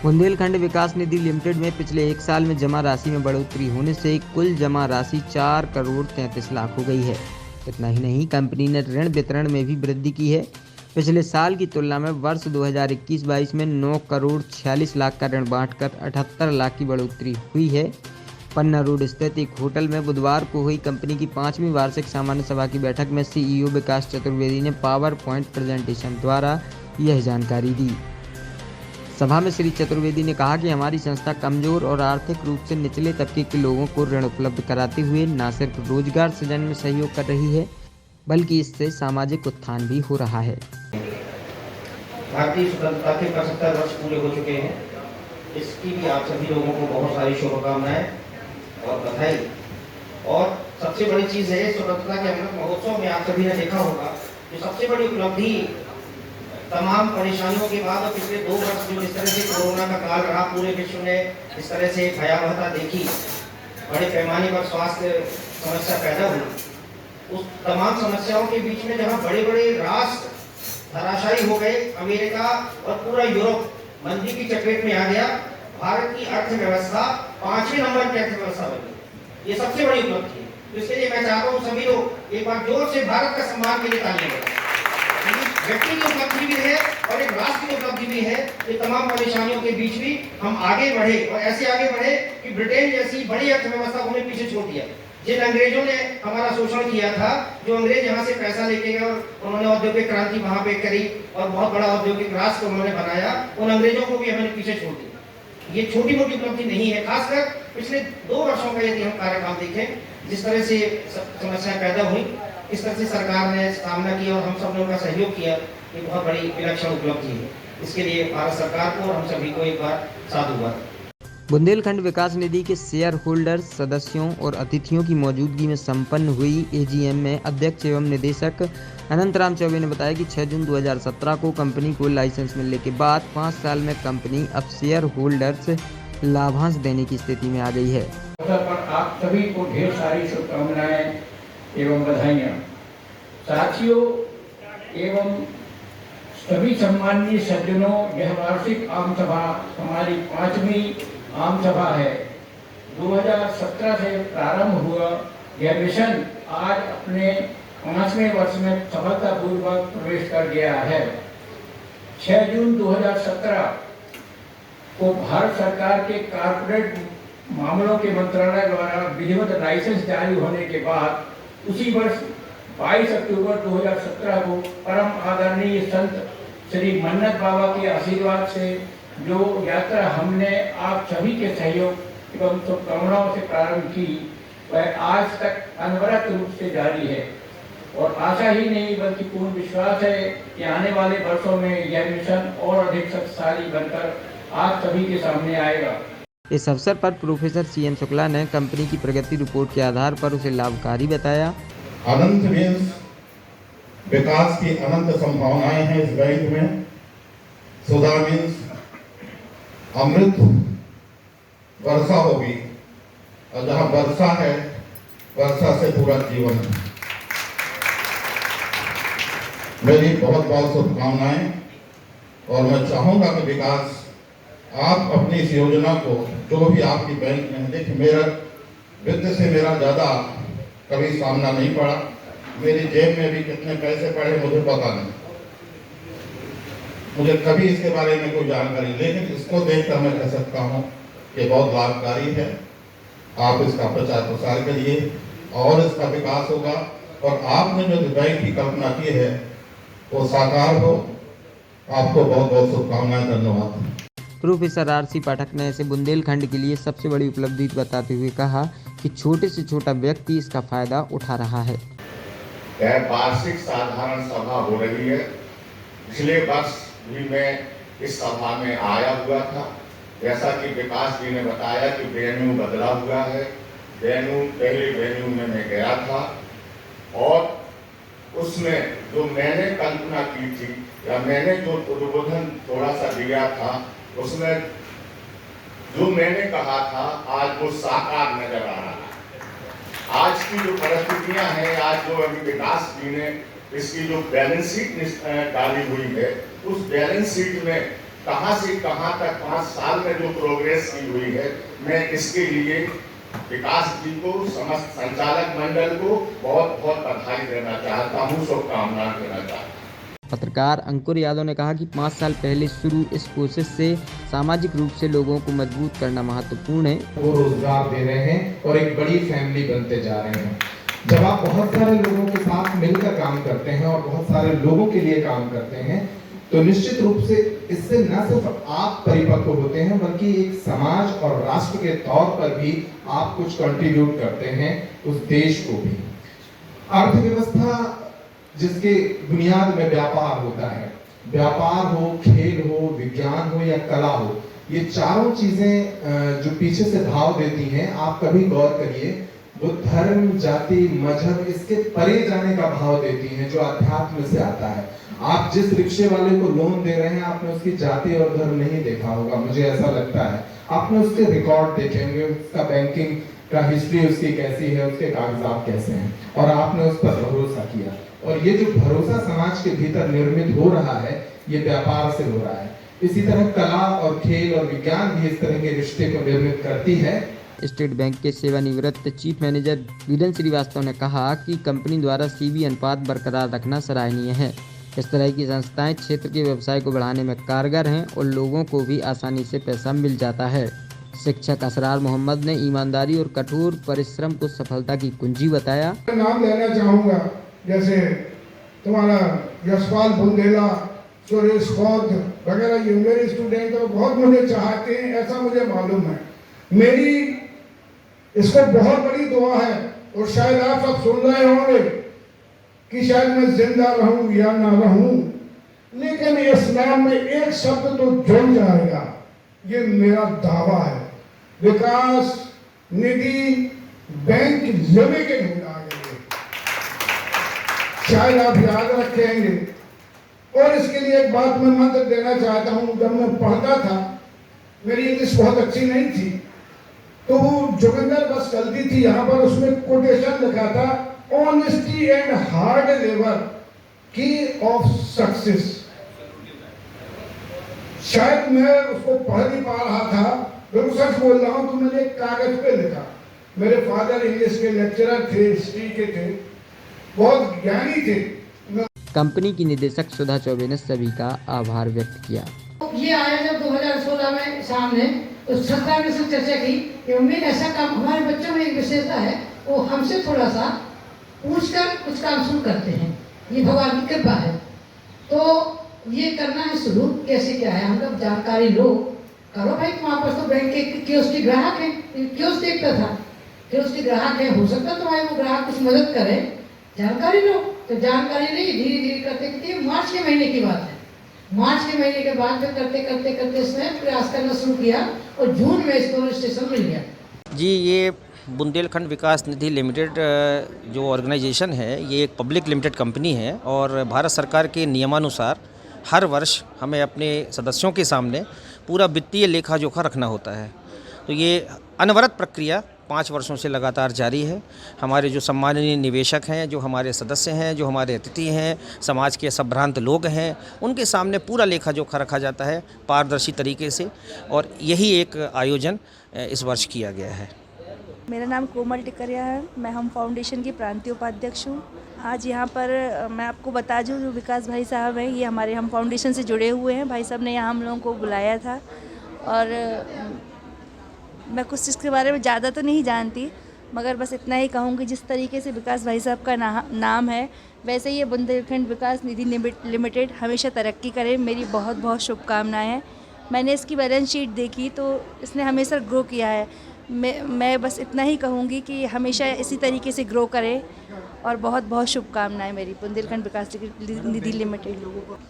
बुंदेलखंड विकास निधि limited में पिछले 1 साल में जमा राशि में बढ़ोतरी होने से कुल जमा राशि 4 करोड़ 33 लाख हो गई है। इतना ही नहीं, कंपनी ने ऋण वितरण में भी वृद्धि की है। पिछले साल की तुलना में वर्ष 2021-22 में 9 करोड़ 46 लाख का ऋण बांटकर 78 लाख की बढ़ोतरी हुई है। पन्ना रोड स्थित एक होटल में बुधवार को हुई कंपनी की 5वीं वार्षिक सामान्य सभा की बैठक में सीईओ विकास चतुर्वेदी ने पावर पॉइंट प्रेजेंटेशन द्वारा यह जानकारी दी। सभा में श्री चतुर्वेदी ने कहा कि हमारी संस्था कमजोर और आर्थिक रूप से निचले तबके के लोगों को ऋण उपलब्ध कराते हुए न सिर्फ रोजगार सृजन में सहयोग कर रही है, बल्कि इससे सामाजिक उत्थान भी हो रहा है। भारतीय स्वतंत्रता के 75 वर्ष पूरे हो चुके हैं। इसकी भी आप सभी लोगों को बहुत सारी शुभकामनाएं और बधाई। और सबसे बड़ी चीज है, स्वतंत्रता के अमृत महोत्सव में आप सभी ने देखा होगा कि सबसे बड़ी उपलब्धि तमाम परेशानियों के बाद और पिछले 2 वर्ष जो इस तरह से कोरोना का काल रहा, पूरे विश्व ने इस तरह से भयावहता देखी, बड़े पैमाने पर स्वास्थ्य समस्या पैदा हुई। उस तमाम समस्याओं के बीच में जहां बड़े बड़े राष्ट्र धराशायी हो गए, अमेरिका और पूरा यूरोप मंदी की चपेट में आ गया, भारत की अर्थव्यवस्था 5वें नंबर की अर्थव्यवस्था बनी। ये सबसे बड़ी उपलब्धि है। तो इसके लिए मैं चाहता हूँ सभी लोग एक बार जोर से भारत का सम्मान के लिए तालियां बजाएं। व्यक्ति की उपलब्धि भी है और एक राष्ट्र की उपलब्धि भी है कि तमाम परेशानियों के बीच भी हम आगे बढ़े और ऐसे आगे बढ़े कि ब्रिटेन जैसी बड़ी अर्थव्यवस्था को हमने पीछे छोड़ दिया। जिन अंग्रेजों ने हमारा शोषण किया था, जो अंग्रेज यहाँ से पैसा लेके गए और उन्होंने औद्योगिक क्रांति वहां पे करी और बहुत बड़ा औद्योगिक राष्ट्र उन्होंने बनाया, उन अंग्रेजों को भी हमने पीछे छोड़ दिया। ये छोटी मोटी उपलब्धि नहीं है। खासकर पिछले 2 वर्षों का यदि हम कार्यकाल देखें, जिस तरह से समस्याएं पैदा हुई, इस तरह से सरकार ने सामना किया और हम सब लोगों का सहयोग किया, ये बहुत बड़ी विलक्षण उपलब्धि है। इसके लिए भारत सरकार को और हम सभी को एक बार साधुवाद। बुंदेलखंड विकास निधि के शेयर होल्डर्स, सदस्यों और अतिथियों की मौजूदगी में संपन्न हुई एजीएम में अध्यक्ष एवं निदेशक अनंतराम चौबे ने बताया कि 6 जून 2017 को कंपनी को लाइसेंस मिलने के बाद 5 साल में कंपनी अब शेयर होल्डर्स लाभांश देने की स्थिति में आ गई है। पर आप सभी को ढेर सारी शुभकामनाएं एवं बधाइयाँ। साथियों एवं सभी सम्माननीय सज्जनों, यह वार्षिक आम सभा हमारी 5वीं आम सभा है। 2017 से प्रारंभ हुआ यह मिशन आज अपने 5वें वर्ष में सफलतापूर्वक प्रवेश कर गया है। 6 जून 2017 को भारत सरकार के कॉर्पोरेट मामलों के मंत्रालय द्वारा विधिवत लाइसेंस जारी होने के बाद उसी वर्ष 22 अक्टूबर 2017 को परम आदरणीय संत श्री मन्नत बाबा के आशीर्वाद से जो यात्रा हमने आप सभी के सहयोग एवं शुभकामनाओं से प्रारंभ की, वह आज तक अनवरत रूप से जारी है। और आशा ही नहीं बल्कि पूर्ण विश्वास है कि आने वाले वर्षों में यह मिशन और अधिक शक्तिशाली बनकर आप सभी के सामने आएगा। इस अवसर पर प्रोफेसर सीएन शुक्ला ने कंपनी की प्रगति रिपोर्ट के आधार पर उसे लाभकारी बताया। अनंत मीन्स विकास की अनंत संभावनाएं हैं इस बैंक में। सुधा मीन्स अमृत वर्षा होगी, और जहां वर्षा है, वर्षा से पूरा जीवन है। मेरी बहुत बहुत शुभकामनाएं, और मैं चाहूंगा कि विकास आप अपनी इस योजना को, जो भी आपकी बैंक में, देखिए मेरा वित्त से मेरा ज़्यादा कभी सामना नहीं पड़ा, मेरी जेब में भी कितने पैसे पड़े मुझे पता नहीं, मुझे कभी इसके बारे में कोई जानकारी, लेकिन इसको देखकर मैं कह सकता हूँ कि बहुत लाभकारी है। आप इसका प्रचार प्रसार करिए और इसका विकास होगा, और आपने जो बैंक की कल्पना की है वो साकार हो। आपको बहुत बहुत शुभकामनाएं, धन्यवाद। प्रोफेसर आरसी पाठक ने इसे बुंदेलखंड के लिए सबसे बड़ी उपलब्धि बताते हुए कहा कि छोटे से छोटा व्यक्ति इसका फायदा उठा रहा है। यह वार्षिक साधारण सभा हो रही है। पिछले वर्ष भी मैं इस सभा में आया हुआ था। जैसा कि विकास जी ने बताया कि वेन्यू बदला हुआ है। पहले वेन्यू में मैं गया था, और उसमें जो मैंने कल्पना की थी या मैंने जो उद्बोधन थोड़ा सा दिया था, उसमें जो मैंने कहा था आज वो साकार नजर आ रहा है। आज की जो परिस्थितियां हैं, आज जो अभी विकास जी ने इसकी जो बैलेंस शीट डाली हुई है, उस बैलेंस शीट में कहां से कहां तक 5 साल में जो प्रोग्रेस की हुई है, मैं इसके लिए विकास जी को, समस्त संचालक मंडल को बहुत बहुत बधाई देना चाहता हूं, शुभकामनाएं देना चाहता हूं। पत्रकार अंकुर यादव ने कहा कि 5 साल पहले शुरू इस कोशिश से सामाजिक रूप से लोगों को मजबूत करना महत्वपूर्ण है। वो रोजगार दे रहे हैं और एक बड़ी फैमिली बनते जा रहे हैं। जब आप बहुत सारे लोगों के साथ मिलकर काम करते हैं और बहुत सारे लोगों के लिए काम करते हैं, तो निश्चित रूप से इससे न सिर्फ आप परिपक्व होते हैं, बल्कि एक समाज और राष्ट्र के तौर पर भी आप कुछ कंट्रीब्यूट करते हैं उस देश को भी। अर्थव्यवस्था जिसके बुनियाद में व्यापार होता है, व्यापार हो, खेल हो, विज्ञान हो या कला हो, ये चारों चीजें जो पीछे से भाव देती हैं, आप कभी गौर करिए, वो धर्म, जाति, मजहब इसके परे जाने का भाव देती हैं, जो अध्यात्म से आता है। आप जिस रिक्शे वाले को लोन दे रहे हैं, आपने उसकी जाति और धर्म नहीं देखा होगा, मुझे ऐसा लगता है। आपने उसके रिकॉर्ड देखे होंगे, उसका बैंकिंग का हिस्ट्री उसकी कैसी है, उसके कागजात कैसे हैं, और आपने उस पर भरोसा किया। और ये जो भरोसा समाज के भीतर निर्मित हो रहा है, ये व्यापार से हो रहा है। इसी तरह कला और खेल और विज्ञान भी इस तरह के रिश्ते को निर्मित करती है। स्टेट बैंक के सेवानिवृत्त चीफ मैनेजर वीरेंद्र श्रीवास्तव ने कहा कि कंपनी द्वारा सीबी अनुपात बरकरार रखना सराहनीय है। इस तरह की संस्थाएं क्षेत्र के व्यवसाय को बढ़ाने में कारगर हैं और लोगों को भी आसानी से पैसा मिल जाता है। शिक्षक असरार मोहम्मद ने ईमानदारी और कठोर परिश्रम को सफलता की कुंजी बताया। नाम लेना चाहूँगा, जैसे तुम्हारा यशपाल बुंदेला, सुरेश खौद वगैरह, ये मेरे स्टूडेंट तो बहुत मुझे चाहते हैं, ऐसा मुझे मालूम है। मेरी इसको बहुत बड़ी दुआ है, और शायद आप सब सुन रहे होंगे कि शायद मैं जिंदा रहूं या ना रहूं, लेकिन इस नाम में एक शब्द तो जुड़ जाएगा, ये मेरा दावा है। विकास निधि बैंक लिमिटेड होना चाहिए, शायद आप याद रखेंगे। और इसके लिए एक बात मैं मंत्र देना चाहता हूं। जब मैं पढ़ता था, मेरी इंग्लिश बहुत अच्छी नहीं थी, तो जोगिंदर बस चलती थी यहाँ पर, उसमें कोटेशन लिखा था, ऑनेस्टी एंड हार्ड लेबर की ऑफ सक्सेस। शायद मैं उसको पढ़ नहीं पा रहा था, बिल्कुल सच बोल रहा हूँ, तो मैंने एक कागज पे लिखा। मेरे फादर इंग्लिश के लेक्चरर थे, हिस्ट्री के थे, बहुत ज्ञानी थे। कंपनी की निदेशक सुधा चौबे ने सभी का आभार व्यक्त किया। ये आया जब 2016 में सामने, तो सरकार ने सब चर्चा की कि उम्मीद ऐसा काम, हमारे बच्चों में एक विशेषता है, वो हमसे थोड़ा सा पूछकर कुछ काम शुरू करते हैं, ये भगवान की कृपा है। तो ये करना है शुरू, कैसे क्या है, हम लोग जानकारी लो, करो भाई। तुम्हारे पास तो बैंक के कियोस्क के ग्राहक है, कियोस्क देखता था, कियोस्क के ग्राहक है, हो सकता तुम्हारे वो ग्राहक कुछ मदद करे, जानकारी लो। तो जानकारी ली, धीरे धीरे करते करते, मार्च के महीने की बात है, मार्च के महीने के बाद में करते करते करते इसने प्रयास करना शुरू किया, और जून में इसको रजिस्ट्रेशन मिल गया। जी, ये बुंदेलखंड विकास निधि लिमिटेड जो ऑर्गेनाइजेशन है, ये एक पब्लिक लिमिटेड कंपनी है, और भारत सरकार के नियमानुसार हर वर्ष हमें अपने सदस्यों के सामने पूरा वित्तीय लेखा जोखा रखना होता है। तो ये अनवरत प्रक्रिया 5 वर्षों से लगातार जारी है। हमारे जो सम्माननीय निवेशक हैं, जो हमारे सदस्य हैं, जो हमारे अतिथि हैं, समाज के संभ्रांत लोग हैं, उनके सामने पूरा लेखा जोखा रखा जाता है पारदर्शी तरीके से, और यही एक आयोजन इस वर्ष किया गया है। मेरा नाम कोमल टिकरिया है, मैं हम फाउंडेशन की प्रांतीय उपाध्यक्ष हूँ। आज यहाँ पर मैं आपको बता दूँ, जो विकास भाई साहब हैं, ये हमारे हम फाउंडेशन से जुड़े हुए हैं। भाई साहब ने यहाँ हम लोगों को बुलाया था, और मैं कुछ चीज़ के बारे में ज़्यादा तो नहीं जानती, मगर बस इतना ही कहूँगी, जिस तरीके से विकास भाई साहब का नाम है, वैसे ही ये बुंदेलखंड विकास निधि लिमिटेड हमेशा तरक्की करे। मेरी बहुत बहुत शुभकामनाएं हैं। मैंने इसकी बैलेंस शीट देखी तो इसने हमेशा ग्रो किया है। मैं बस इतना ही कहूँगी कि हमेशा इसी तरीके से ग्रो करे, और बहुत बहुत शुभकामनाएं मेरी बुंदेलखंड विकास निधि लिमिटेड।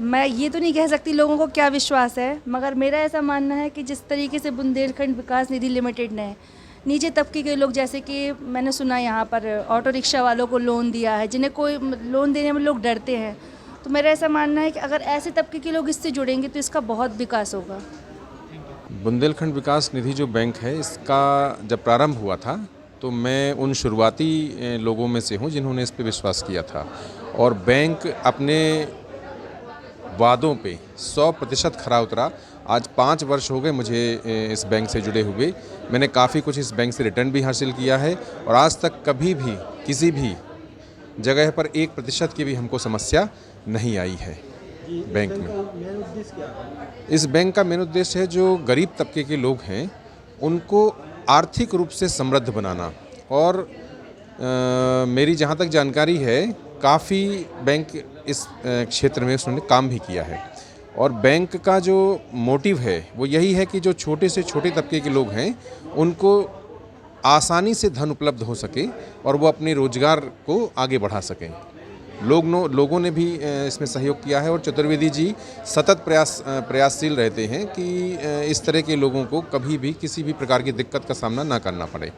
मैं ये तो नहीं कह सकती लोगों को क्या विश्वास है, मगर मेरा ऐसा मानना है कि जिस तरीके से बुंदेलखंड विकास निधि लिमिटेड ने नीचे तबके के लोग, जैसे कि मैंने सुना यहाँ पर ऑटो रिक्शा वालों को लोन दिया है, जिन्हें कोई लोन देने में लोग डरते हैं, तो मेरा ऐसा मानना है कि अगर ऐसे तबके के लोग इससे जुड़ेंगे तो इसका बहुत विकास होगा। बुंदेलखंड विकास निधि जो बैंक है, इसका जब प्रारंभ हुआ था तो मैं उन शुरुआती लोगों में से हूं जिन्होंने इस पे विश्वास किया था, और बैंक अपने वादों पे 100% खरा उतरा। आज 5 वर्ष हो गए मुझे इस बैंक से जुड़े हुए। मैंने काफ़ी कुछ इस बैंक से रिटर्न भी हासिल किया है और आज तक कभी भी किसी भी जगह पर 1% की भी हमको समस्या नहीं आई है बैंक में। इस बैंक का मेन उद्देश्य है जो गरीब तबके के लोग हैं उनको आर्थिक रूप से समृद्ध बनाना। और मेरी जहाँ तक जानकारी है काफ़ी बैंक इस क्षेत्र में उसने काम भी किया है। और बैंक का जो मोटिव है वो यही है कि जो छोटे से छोटे तबके के लोग हैं उनको आसानी से धन उपलब्ध हो सके और वो अपने रोजगार को आगे बढ़ा सकें। लोगों ने भी इसमें सहयोग किया है और चतुर्वेदी जी सतत प्रयासशील रहते हैं कि इस तरह के लोगों को कभी भी किसी भी प्रकार की दिक्कत का सामना ना करना पड़े।